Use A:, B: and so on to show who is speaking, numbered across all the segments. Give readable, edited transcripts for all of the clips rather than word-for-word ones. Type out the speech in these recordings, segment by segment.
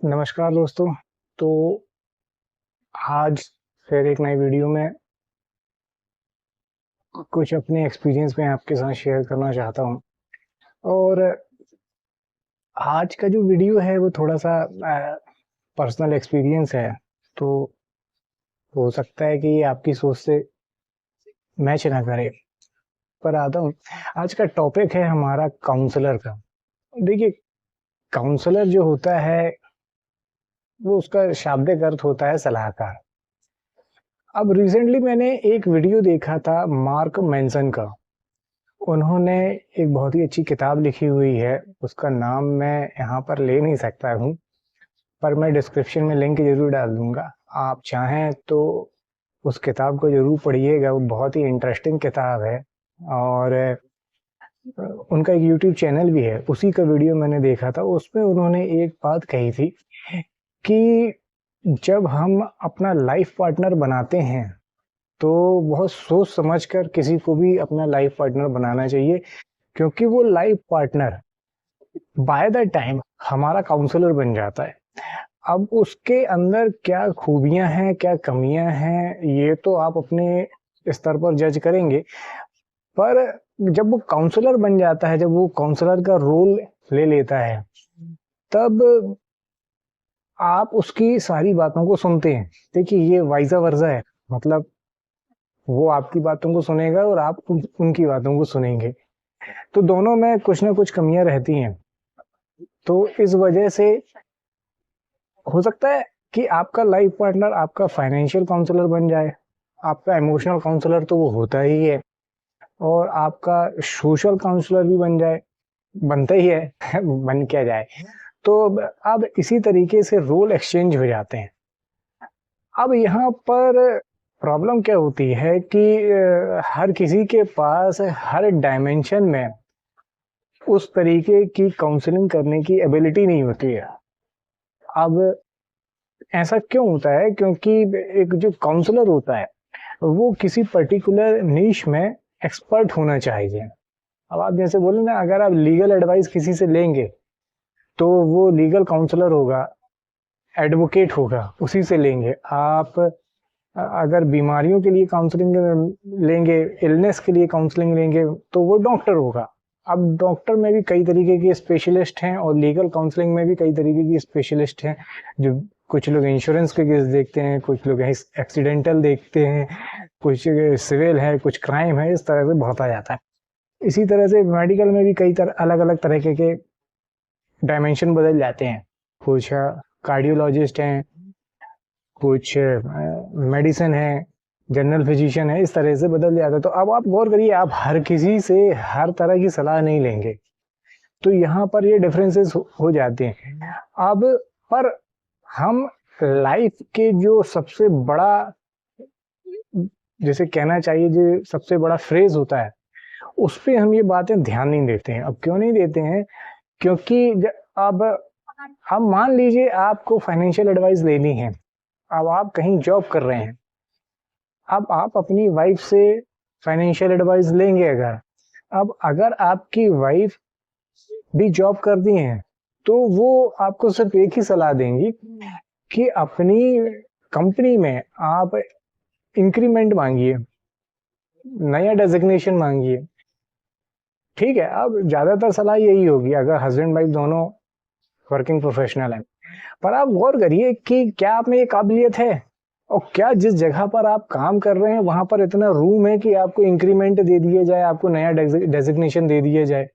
A: नमस्कार दोस्तों। तो आज फिर एक नई वीडियो में कुछ अपने एक्सपीरियंस में आपके साथ शेयर करना चाहता हूँ। और आज का जो वीडियो है वो थोड़ा सा पर्सनल एक्सपीरियंस है। तो हो सकता है कि ये आपकी सोच से मैच ना करे, पर आता हूँ। आज का टॉपिक है हमारा काउंसलर का। देखिए, काउंसलर जो होता है वो उसका शाब्दिक अर्थ होता है सलाहकार। अब रिसेंटली मैंने एक वीडियो देखा था मार्क मेंसन का। उन्होंने एक बहुत ही अच्छी किताब लिखी हुई है, उसका नाम मैं यहाँ पर ले नहीं सकता हूँ, पर मैं डिस्क्रिप्शन में लिंक जरूर डाल दूंगा। आप चाहें तो उस किताब को जरूर पढ़िएगा, वो बहुत ही इंटरेस्टिंग किताब है। और उनका एक यूट्यूब चैनल भी है, उसी का वीडियो मैंने देखा था। उसमें उन्होंने एक बात कही थी कि जब हम अपना लाइफ पार्टनर बनाते हैं तो बहुत सोच समझ कर किसी को भी अपना लाइफ पार्टनर बनाना चाहिए, क्योंकि वो life partner by the time हमारा काउंसलर बन जाता है। अब उसके अंदर क्या खूबियां हैं, क्या कमियां हैं, ये तो आप अपने स्तर पर जज करेंगे। पर जब वो काउंसलर बन जाता है, जब वो काउंसलर का रोल ले लेता है, तब आप उसकी सारी बातों को सुनते हैं। देखिए, ये वाइजा वर्जा है। मतलब वो आपकी बातों को सुनेगा और आप उनकी बातों को सुनेंगे, तो दोनों में कुछ ना कुछ कमियां रहती हैं। तो इस वजह से हो सकता है कि आपका लाइफ पार्टनर आपका फाइनेंशियल काउंसलर बन जाए, आपका इमोशनल काउंसलर तो वो होता ही है, और आपका सोशल काउंसलर भी बन जाए, बनता ही है बन क्या जाए। तो अब इसी तरीके से रोल एक्सचेंज हो जाते हैं। अब यहाँ पर प्रॉब्लम क्या होती है कि हर किसी के पास हर डायमेंशन में उस तरीके की काउंसलिंग करने की एबिलिटी नहीं होती है। अब ऐसा क्यों होता है? क्योंकि एक जो काउंसलर होता है वो किसी पर्टिकुलर नीश में एक्सपर्ट होना चाहिए। अब आप जैसे बोले ना, अगर आप लीगल एडवाइस किसी से लेंगे तो वो लीगल काउंसलर होगा, एडवोकेट होगा, उसी से लेंगे। आप अगर बीमारियों के लिए काउंसलिंग लेंगे, इलनेस के लिए काउंसलिंग लेंगे, तो वो डॉक्टर होगा। अब डॉक्टर में भी कई तरीके के स्पेशलिस्ट हैं और लीगल काउंसलिंग में भी कई तरीके की स्पेशलिस्ट हैं। जो कुछ लोग इंश्योरेंस के केस देखते हैं, कुछ लोग एक्सीडेंटल देखते हैं, कुछ सिविल है, कुछ क्राइम है, इस तरह से बहुत आ जाता है। इसी तरह से मेडिकल में भी कई अलग अलग तरह के डायमेंशन बदल जाते हैं। कुछ कार्डियोलॉजिस्ट हैं, कुछ मेडिसिन है, जनरल फिजिशियन है, इस तरह से बदल जाता है। तो अब आप गौर करिए, आप हर किसी से हर तरह की सलाह नहीं लेंगे, तो यहाँ पर ये डिफरेंसेस हो जाते हैं। अब पर हम लाइफ के जो सबसे बड़ा, जैसे कहना चाहिए, जो सबसे बड़ा फ्रेज होता है, उस पे हम ये बातें ध्यान नहीं देते हैं। अब क्यों नहीं देते हैं? क्योंकि अब मान लीजिए आपको फाइनेंशियल एडवाइस लेनी है, अब आप कहीं जॉब कर रहे हैं, अब आप अपनी वाइफ से फाइनेंशियल एडवाइस लेंगे अगर, अब अगर आपकी वाइफ भी जॉब करती हैं तो वो आपको सिर्फ एक ही सलाह देंगी कि अपनी कंपनी में आप इंक्रीमेंट मांगिए, नया डेजिग्नेशन मांगिए। ठीक है, अब ज्यादातर सलाह यही होगी अगर हस्बैंड वाइफ दोनों वर्किंग प्रोफेशनल हैं। पर आप गौर करिए कि क्या आप में ये काबिलियत है, और क्या जिस जगह पर आप काम कर रहे हैं वहां पर इतना रूम है कि आपको इंक्रीमेंट दे दिया जाए, आपको नया डेजिग्नेशन दे दिया जाए?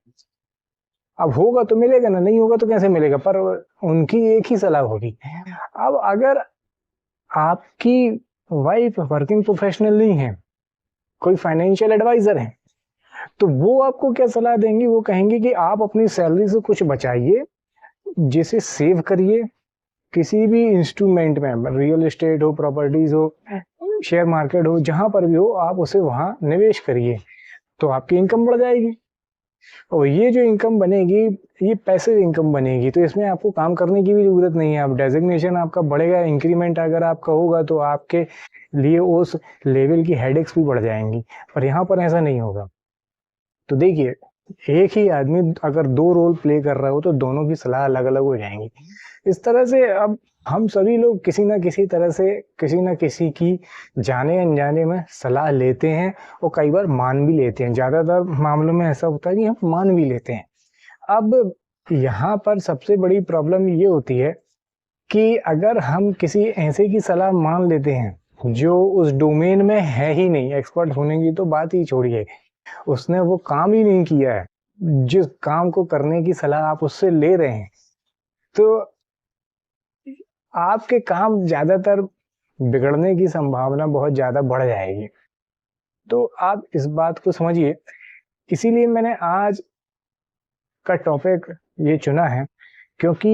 A: अब होगा तो मिलेगा ना, नहीं होगा तो कैसे मिलेगा? पर उनकी एक ही सलाह होगी। अब अगर आपकी वाइफ वर्किंग प्रोफेशनल नहीं है, कोई फाइनेंशियल एडवाइजर है, तो वो आपको क्या सलाह देंगी? वो कहेंगे कि आप अपनी सैलरी से कुछ बचाइए, जिसे सेव करिए, किसी भी इंस्ट्रूमेंट में, रियल एस्टेट हो, प्रॉपर्टीज हो, शेयर मार्केट हो, जहां पर भी हो, आप उसे वहां निवेश करिए, तो आपकी इनकम बढ़ जाएगी। और ये जो इनकम बनेगी, ये पैसिव इनकम बनेगी, तो इसमें आपको काम करने की भी जरूरत नहीं है। आप डेजिग्नेशन आपका बढ़ेगा, इंक्रीमेंट अगर आपका होगा तो आपके लिए उस लेवल की हेडेक्स भी बढ़ जाएंगी। पर यहाँ पर ऐसा नहीं होगा। तो देखिए, एक ही आदमी अगर 2 रोल प्ले कर रहा हो तो दोनों की सलाह अलग-अलग हो जाएँगी। इस तरह से अब हम सभी लोग किसी न किसी तरह से किसी न किसी की जाने-अनजाने में सलाह लेते हैं और कई बार मान भी लेते हैं। ज़्यादातर मामलों में ऐसा होता है कि हम मान भी लेते हैं। अब यहाँ पर सबसे बड़ी प्रॉब्लम ये होती है कि अगर हम किसी ऐसे की सलाह मान लेते हैं, जो उस डोमेन में है ही नहीं, एक्सपर्ट होने की तो बात ही छोड़िए, उसने वो काम ही नहीं किया है, जिस काम को करने की सलाह आप उससे ले रहे हैं, तो आपके काम ज़्यादातर बिगड़ने की संभावना बहुत ज़्यादा बढ़ जाएगी। तो आप इस बात को समझिए, इसीलिए मैंने आज का टॉपिक ये चुना है, क्योंकि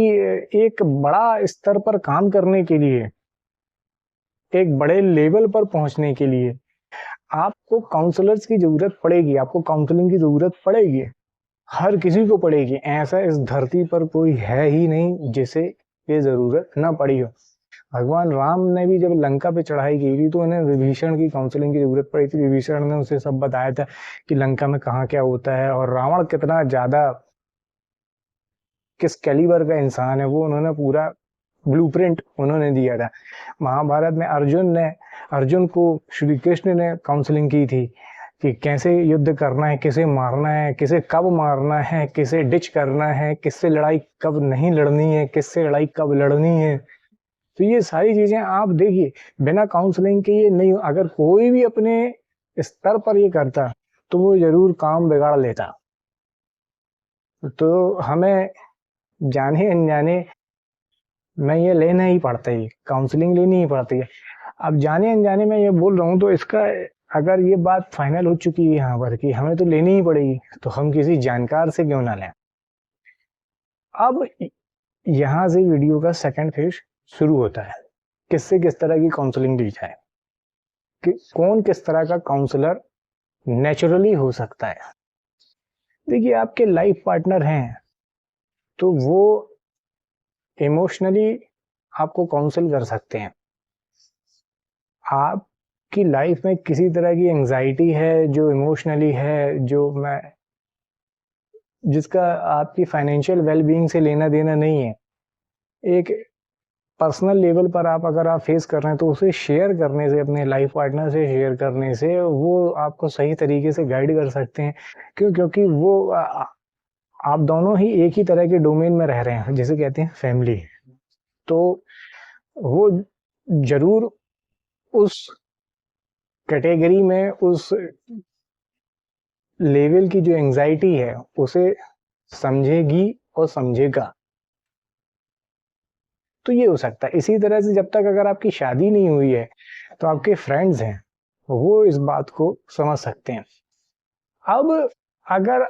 A: एक बड़ा स्तर पर काम करने के लिए, एक बड़े लेवल पर पहुँचने के लिए आपको काउंसलर्स की ज़रूरत पड़ेगी, आपको काउंसलिंग की ज़रूरत पड़ेगी। हर किसी को पड़ेगी, ऐसा इस धरती पर कोई है ही नहीं जिसे ये ज़रूरत ना पड़ी हो। भगवान राम ने भी जब लंका पे चढ़ाई की थी तो उन्हें विभीषण की काउंसलिंग की ज़रूरत पड़ी थी। विभीषण ने उसे सब बताया था कि लंका में कहाँ क्या होता है और रावण कितना ज़्यादा किस कैलिबर का इंसान है, वो उन्होंने पूरा ब्लूप्रिंट उन्होंने दिया था। महाभारत में अर्जुन को श्री कृष्ण ने काउंसलिंग की थी कि कैसे युद्ध करना है, किसे मारना है, किसे कब मारना है, किसे डिच करना है, किससे लड़ाई कब नहीं लड़नी है, किससे लड़ाई कब लड़नी है। तो ये सारी चीजें आप देखिए, बिना काउंसलिंग के ये नहीं। अगर कोई भी अपने स्तर पर ये करता तो वो जरूर काम बिगाड़ लेता। तो हमें जाने अनजाने में ये लेना ही पड़ता है, काउंसलिंग लेनी ही पड़ती है। अब जाने अनजाने में ये बोल रहा हूँ तो इसका अगर ये बात फाइनल हो चुकी है यहाँ पर कि हमें तो लेनी ही पड़ेगी, तो हम किसी जानकार से क्यों ना लें। अब यहाँ से वीडियो का सेकंड फेज शुरू होता है, किससे किस तरह की काउंसलिंग दी जाए, कि कौन किस तरह का काउंसलर नेचुरली हो सकता है। देखिए, आपके लाइफ पार्टनर हैं तो वो इमोशनली आपको काउंसिल कर सकते हैं। आपकी लाइफ में किसी तरह की एंजाइटी है जो इमोशनली है, जो मैं जिसका आपकी फाइनेंशियल वेलबींग से लेना देना नहीं है, एक पर्सनल लेवल पर अगर आप फेस कर रहे हैं तो उसे शेयर करने से, अपने लाइफ पार्टनर से शेयर करने से वो आपको सही तरीके से गाइड कर सकते हैं। क्योंकि वो आप दोनों ही एक ही तरह के डोमेन में रह रहे हैं, जिसे कहते हैं फैमिली। तो वो जरूर उस कैटेगरी में, उस लेवल की जो एंजाइटी है उसे समझेगी और समझेगा। तो ये हो सकता है। इसी तरह से जब तक अगर आपकी शादी नहीं हुई है तो आपके फ्रेंड्स हैं, वो इस बात को समझ सकते हैं। अब अगर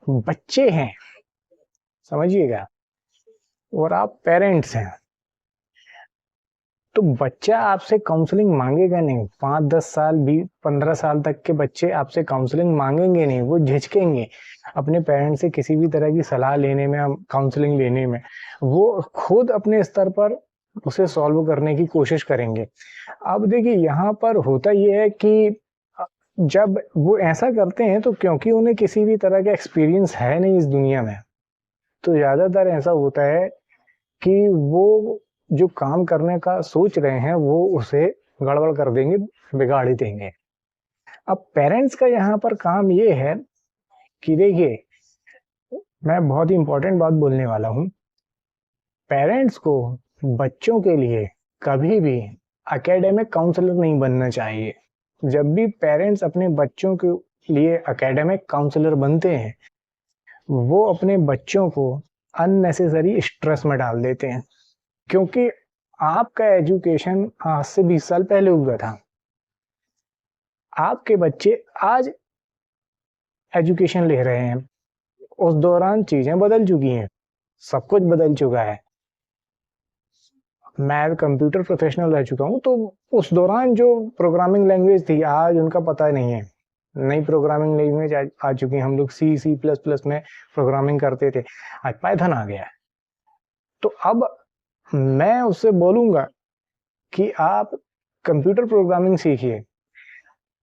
A: बच्चे हैं, समझिएगा, और आप पेरेंट्स हैं, तो बच्चा आपसे काउंसलिंग मांगेगा नहीं। 5-10 साल 15 साल तक के बच्चे आपसे काउंसलिंग मांगेंगे नहीं, वो झिझकेंगे अपने पेरेंट्स से किसी भी तरह की सलाह लेने में, काउंसलिंग लेने में। वो खुद अपने स्तर पर उसे सॉल्व करने की कोशिश करेंगे। अब देखिए, यहाँ पर होता ये है कि जब वो ऐसा करते हैं तो क्योंकि उन्हें किसी भी तरह का एक्सपीरियंस है नहीं इस दुनिया में, तो ज्यादातर ऐसा होता है कि वो जो काम करने का सोच रहे हैं वो उसे गड़बड़ कर देंगे, बिगाड़ ही देंगे। अब पेरेंट्स का यहाँ पर काम ये है कि देखिए, मैं बहुत ही इंपॉर्टेंट बात बोलने वाला हूँ। पेरेंट्स को बच्चों के लिए कभी भी एकेडमिक काउंसलर नहीं बनना चाहिए। जब भी पेरेंट्स अपने बच्चों के लिए एकेडमिक काउंसलर बनते हैं, वो अपने बच्चों को अननेसेसरी स्ट्रेस में डाल देते हैं। क्योंकि आपका एजुकेशन आज से 20 साल पहले हुआ था, आपके बच्चे आज एजुकेशन ले रहे हैं। उस दौरान चीजें बदल चुकी हैं, सब कुछ बदल चुका है। मैं कंप्यूटर प्रोफेशनल रह चुका हूँ, तो उस दौरान जो प्रोग्रामिंग लैंग्वेज थी आज उनका पता नहीं है। नई प्रोग्रामिंग लैंग्वेज आ चुकी है। हम लोग C++ में प्रोग्रामिंग करते थे, आज पाइथन आ गया है। तो अब मैं उससे बोलूंगा कि आप कंप्यूटर प्रोग्रामिंग सीखिए,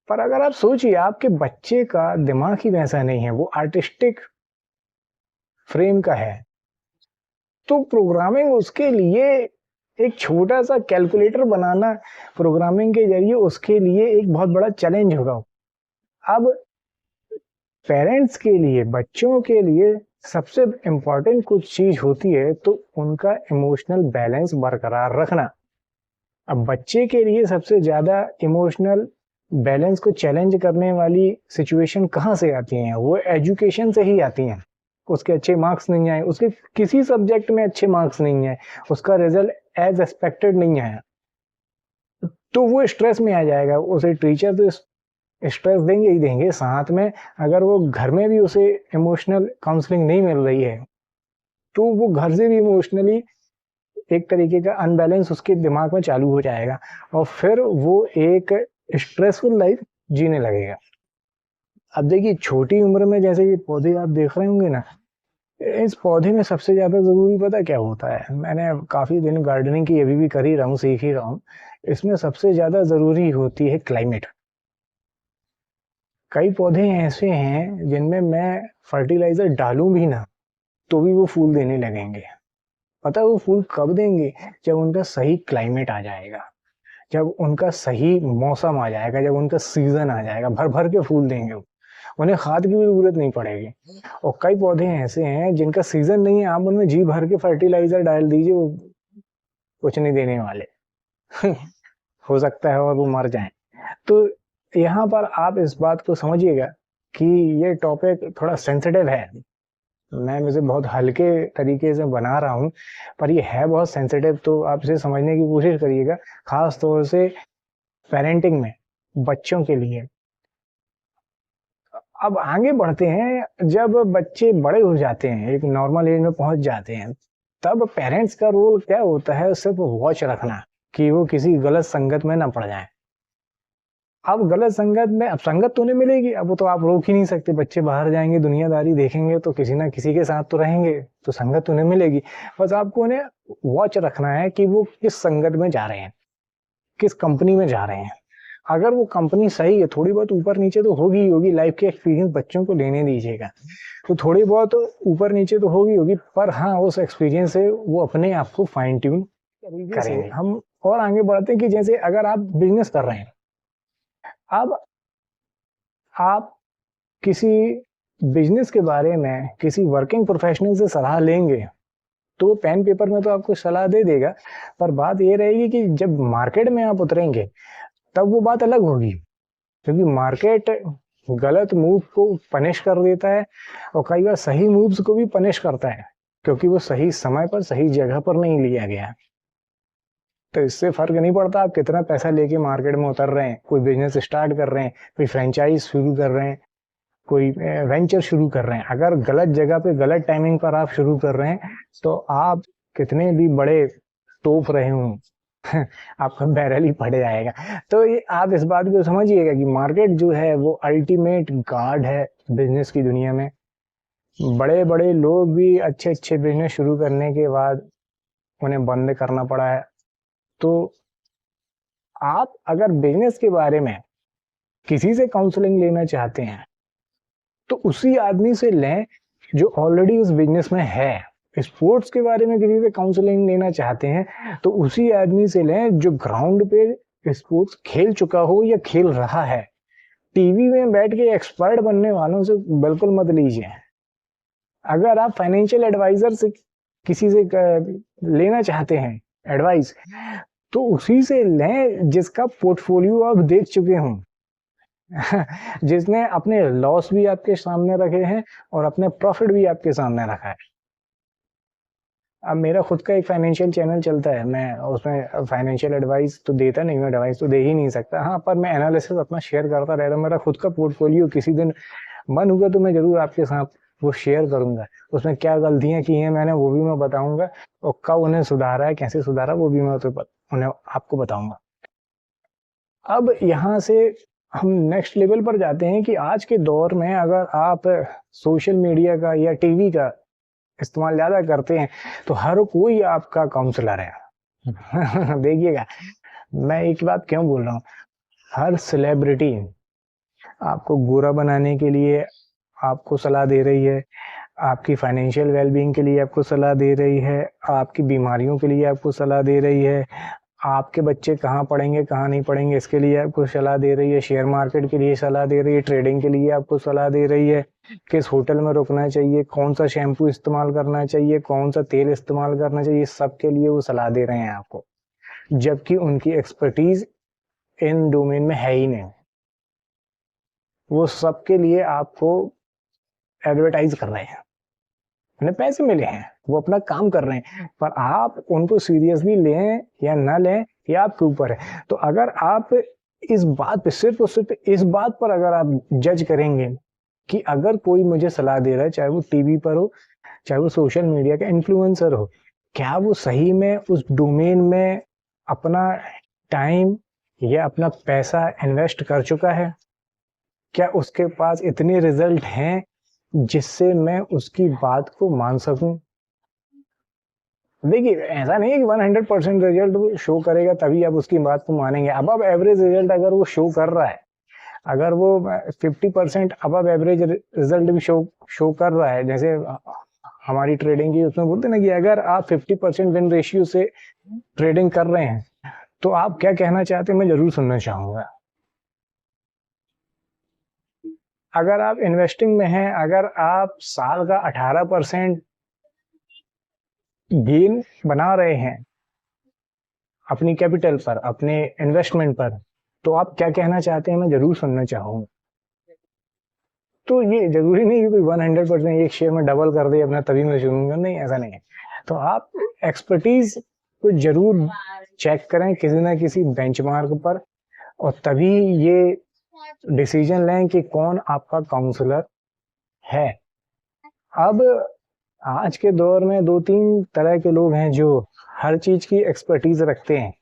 A: पर अगर आप सोचिए आपके बच्चे का दिमाग ही वैसा नहीं है, वो आर्टिस्टिक फ्रेम का है, तो प्रोग्रामिंग उसके लिए एक छोटा सा कैलकुलेटर बनाना प्रोग्रामिंग के जरिए उसके लिए एक बहुत बड़ा चैलेंज होगा। अब पेरेंट्स के लिए, बच्चों के लिए सबसे इम्पोर्टेंट कुछ चीज होती है तो उनका इमोशनल बैलेंस बरकरार रखना। अब बच्चे के लिए सबसे ज्यादा इमोशनल बैलेंस को चैलेंज करने वाली सिचुएशन कहाँ से आती हैं? वो एजुकेशन से ही आती हैं। उसके अच्छे मार्क्स नहीं आए, उसके किसी सब्जेक्ट में अच्छे मार्क्स नहीं आए, उसका रिजल्ट एज एक्सपेक्टेड नहीं आया, तो वो स्ट्रेस में आ जाएगा। उसे टीचर तो स्ट्रेस देंगे ही देंगे, साथ में अगर वो घर में भी उसे इमोशनल काउंसलिंग नहीं मिल रही है तो वो घर से भी इमोशनली एक तरीके का अनबैलेंस उसके दिमाग में चालू हो जाएगा और फिर वो एक स्ट्रेसफुल लाइफ जीने लगेगा। अब देखिए छोटी उम्र में जैसे ये पौधे आप देख रहे होंगे ना, इस पौधे में सबसे ज्यादा जरूरी पता क्या होता है? मैंने काफी दिन गार्डनिंग की अभी भी कर ही रहा हूँ, सीख ही रहा हूँ। इसमें सबसे ज्यादा जरूरी होती है क्लाइमेट। कई पौधे ऐसे हैं जिनमें मैं फर्टिलाइजर डालूं भी ना तो भी वो फूल देने लगेंगे। पता है वो फूल कब देंगे? जब उनका सही क्लाइमेट आ जाएगा, जब उनका सही मौसम आ जाएगा, जब उनका सीजन आ जाएगा, भर भर के फूल देंगे वो। उन्हें खाद की भी जरूरत नहीं पड़ेगी। और कई पौधे ऐसे हैं जिनका सीजन नहीं है, आप उनमें जी भर के फर्टिलाइजर डाल दीजिए, वो कुछ नहीं देने वाले। हो सकता है और वो मर जाए। तो यहाँ पर आप इस बात को समझिएगा कि ये टॉपिक थोड़ा सेंसिटिव है। मैं इसे बहुत हल्के तरीके से बना रहा हूँ पर ये है बहुत सेंसिटिव, तो आप इसे समझने की कोशिश करिएगा, खास तौर से पेरेंटिंग में बच्चों के लिए। अब आगे बढ़ते हैं, जब बच्चे बड़े हो जाते हैं, एक नॉर्मल एज में पहुंच जाते हैं, तब पेरेंट्स का रोल क्या होता है? सिर्फ वॉच रखना कि वो किसी गलत संगत में ना पड़ जाए। अब गलत संगत में, अब संगत तो उन्हें मिलेगी, अब वो तो आप रोक ही नहीं सकते। बच्चे बाहर जाएंगे, दुनियादारी देखेंगे तो किसी ना किसी के साथ तो रहेंगे, तो संगत तो उन्हें मिलेगी। बस आपको उन्हें वॉच रखना है कि वो किस संगत में जा रहे हैं, किस कंपनी में जा रहे हैं। अगर वो कंपनी सही है, थोड़ी बहुत ऊपर नीचे तो होगी ही होगी, लाइफ के एक्सपीरियंस बच्चों को लेने दीजिएगा, तो थोड़ी बहुत ऊपर नीचे तो होगी होगी, पर हाँ उस एक्सपीरियंस से वो अपने आप को फाइन ट्यून करेंगे। हम और आगे बढ़ते हैं कि जैसे अगर आप बिजनेस कर रहे हैं, अब आप किसी बिजनेस के बारे में किसी वर्किंग प्रोफेशनल से सलाह लेंगे तो वो पेन पेपर में तो आपको सलाह दे देगा, पर बात ये रहेगी कि जब मार्केट में आप उतरेंगे तब वो बात अलग होगी, क्योंकि मार्केट गलत मूव को पनिश कर देता है और कई बार सही मूव्स को भी पनिश करता है, क्योंकि वो सही समय पर सही जगह पर नहीं लिया गया। तो इससे फर्क नहीं पड़ता आप कितना पैसा लेके मार्केट में उतर रहे हैं, कोई बिजनेस स्टार्ट कर रहे हैं, कोई फ्रेंचाइज शुरू कर रहे हैं, कोई वेंचर शुरू कर रहे हैं, अगर गलत जगह पे गलत टाइमिंग पर आप शुरू कर रहे हैं तो आप कितने भी बड़े तोप रहे हो आपका बैरल ही फट जाएगा। तो ये आप इस बात को समझिएगा कि मार्केट जो है वो अल्टीमेट गार्ड है बिजनेस की दुनिया में। बड़े बड़े लोग भी अच्छे अच्छे बिजनेस शुरू करने के बाद उन्हें बंद करना पड़ा है। तो आप अगर बिजनेस के बारे में किसी से काउंसलिंग लेना चाहते हैं तो उसी आदमी से लें जो ऑलरेडी उस बिजनेस में है। स्पोर्ट्स के बारे में किसी से काउंसलिंग लेना चाहते हैं तो उसी आदमी से लें जो ग्राउंड पे स्पोर्ट्स खेल चुका हो या खेल रहा है। टीवी में बैठ के एक्सपर्ट बनने वालों से बिल्कुल मत लीजिए। अगर आप फाइनेंशियल एडवाइजर से किसी से लेना चाहते हैं एडवाइस, तो उसी से लें जिसका पोर्टफोलियो आप देख चुके हों जिसने अपने लॉस भी आपके सामने रखे हैं और अपने प्रॉफिट भी आपके सामने रखा है। अब मेरा खुद का एक फाइनेंशियल चैनल चलता है, मैं उसमें फाइनेंशियल एडवाइस तो देता नहीं हूँ, एडवाइस तो दे ही नहीं सकता, हाँ पर मैं एनालिसिस अपना शेयर करता रहता हूँ। मेरा खुद का पोर्टफोलियो किसी दिन मन होगा तो मैं जरूर आपके साथ वो शेयर करूंगा। उसमें क्या गलतियां की हैं मैंने वो भी मैं बताऊंगा, और कब उन्हें सुधारा है, कैसे सुधारा वो भी मैं उन्हें आपको बताऊंगा। अब यहाँ से हम नेक्स्ट लेवल पर जाते हैं कि आज के दौर में अगर आप सोशल मीडिया का या टीवी का इस्तेमाल ज्यादा करते हैं तो हर कोई आपका काउंसलर है देखिएगा मैं एक बात क्यों बोल रहा हूँ, हर सेलिब्रिटी आपको गोरा बनाने के लिए आपको सलाह दे रही है, आपकी फाइनेंशियल वेलबींग के लिए आपको सलाह दे रही है, आपकी बीमारियों के लिए आपको सलाह दे रही है, आपके बच्चे कहाँ पढ़ेंगे कहाँ नहीं पढ़ेंगे इसके लिए आपको सलाह दे रही है, शेयर मार्केट के लिए सलाह दे रही है, ट्रेडिंग के लिए आपको सलाह दे रही है, किस होटल में रुकना चाहिए, कौन सा शैम्पू इस्तेमाल करना चाहिए, कौन सा तेल इस्तेमाल करना चाहिए, सब के लिए वो सलाह दे रहे हैं आपको, जबकि उनकी एक्सपर्टीज इन डोमेन में है ही नहीं। वो सबके लिए आपको एडवर्टाइज कर रहे हैं, उन्हें पैसे मिले हैं, वो अपना काम कर रहे हैं, पर आप उनको सीरियसली लें या ना लें ये आपके ऊपर है। तो अगर आप इस बात पे सिर्फ और सिर्फ इस बात पर अगर आप जज करेंगे कि अगर कोई मुझे सलाह दे रहा है, चाहे वो टीवी पर हो, चाहे वो सोशल मीडिया का इन्फ्लुएंसर हो, क्या वो सही में उस डोमेन में अपना टाइम या अपना पैसा इन्वेस्ट कर चुका है, क्या उसके पास इतने रिजल्ट हैं जिससे मैं उसकी बात को मान सकूं। देखिए ऐसा नहीं है कि 100% रिजल्ट वो शो करेगा तभी आप उसकी बात को मानेंगे। अबव एवरेज रिजल्ट अगर वो शो कर रहा है, अगर वो 50% अबव एवरेज रिजल्ट भी शो कर रहा है, जैसे हमारी ट्रेडिंग की उसमें बोलते ना कि अगर आप 50% विन रेशियो से ट्रेडिंग कर रहे हैं तो आप क्या कहना चाहते हैं मैं जरूर सुनना चाहूंगा। अगर आप इन्वेस्टिंग में हैं, अगर आप साल का 18% गेन बना रहे हैं अपनी कैपिटल पर, अपने इन्वेस्टमेंट पर, तो आप क्या कहना चाहते हैं मैं जरूर सुनना चाहूंगा। तो ये जरूरी नहीं कि 100% एक शेयर में डबल कर दे अपना तभी मैं सुनूंगा, नहीं ऐसा नहीं है। तो आप एक्सपर्टीज को जरूर चेक करें किसी ना किसी बेंचमार्क पर, और तभी ये डिसीजन लें कि कौन आपका काउंसलर है। अब आज के दौर में दो तीन तरह के लोग हैं जो हर चीज की एक्सपर्टीज रखते हैं,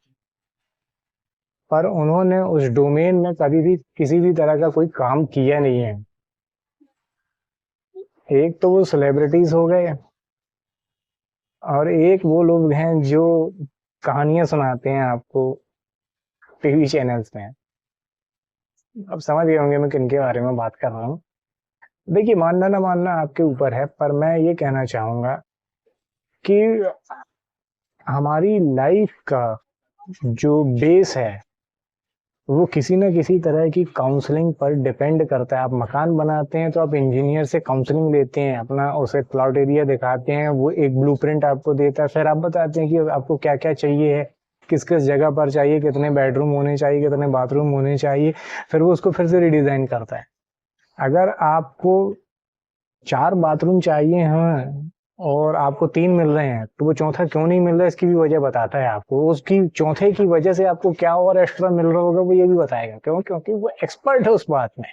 A: पर उन्होंने उस डोमेन में कभी भी किसी भी तरह का कोई काम किया नहीं है। एक तो वो सेलिब्रिटीज हो गए, और एक वो लोग हैं जो कहानियां सुनाते हैं आपको टीवी चैनल्स में। अब समझ गए होंगे मैं किनके बारे में बात कर रहा हूँ। देखिए मानना ना मानना आपके ऊपर है, पर मैं ये कहना चाहूंगा कि हमारी लाइफ का जो बेस है वो किसी न किसी तरह की काउंसलिंग पर डिपेंड करता है। आप मकान बनाते हैं तो आप इंजीनियर से काउंसलिंग लेते हैं, अपना उसे प्लॉट एरिया दिखाते हैं, वो एक ब्लूप्रिंट आपको देता है, फिर आप बताते हैं कि आपको क्या क्या चाहिए है, किस किस जगह पर चाहिए, कितने बेडरूम होने चाहिए, कितने बाथरूम होने चाहिए, फिर वो उसको फिर से रिडिजाइन करता है। अगर आपको 4 बाथरूम चाहिए हैं और आपको 3 मिल रहे हैं तो वो चौथा क्यों नहीं मिल रहा है इसकी भी वजह बताता है आपको, उसकी चौथे की वजह से आपको क्या और एक्स्ट्रा मिल रहा होगा वो ये भी बताएगा। क्यों? क्योंकि वो एक्सपर्ट है उस बात में।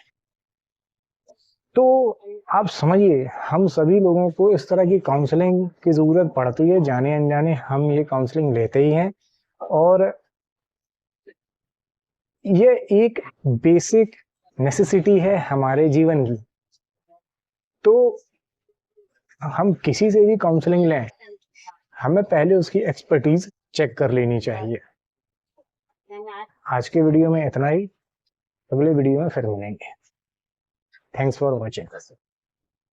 A: तो आप समझिए हम सभी लोगों को इस तरह की काउंसलिंग की जरूरत पड़ती है, जाने अनजाने हम ये काउंसलिंग लेते ही हैं, और ये एक बेसिक नेसेसिटी है हमारे जीवन की। तो हम किसी से भी काउंसलिंग लें, हमें पहले उसकी एक्सपर्टीज चेक कर लेनी चाहिए। आज के वीडियो में इतना ही, अगले वीडियो में फिर मिलेंगे। Thanks for watching.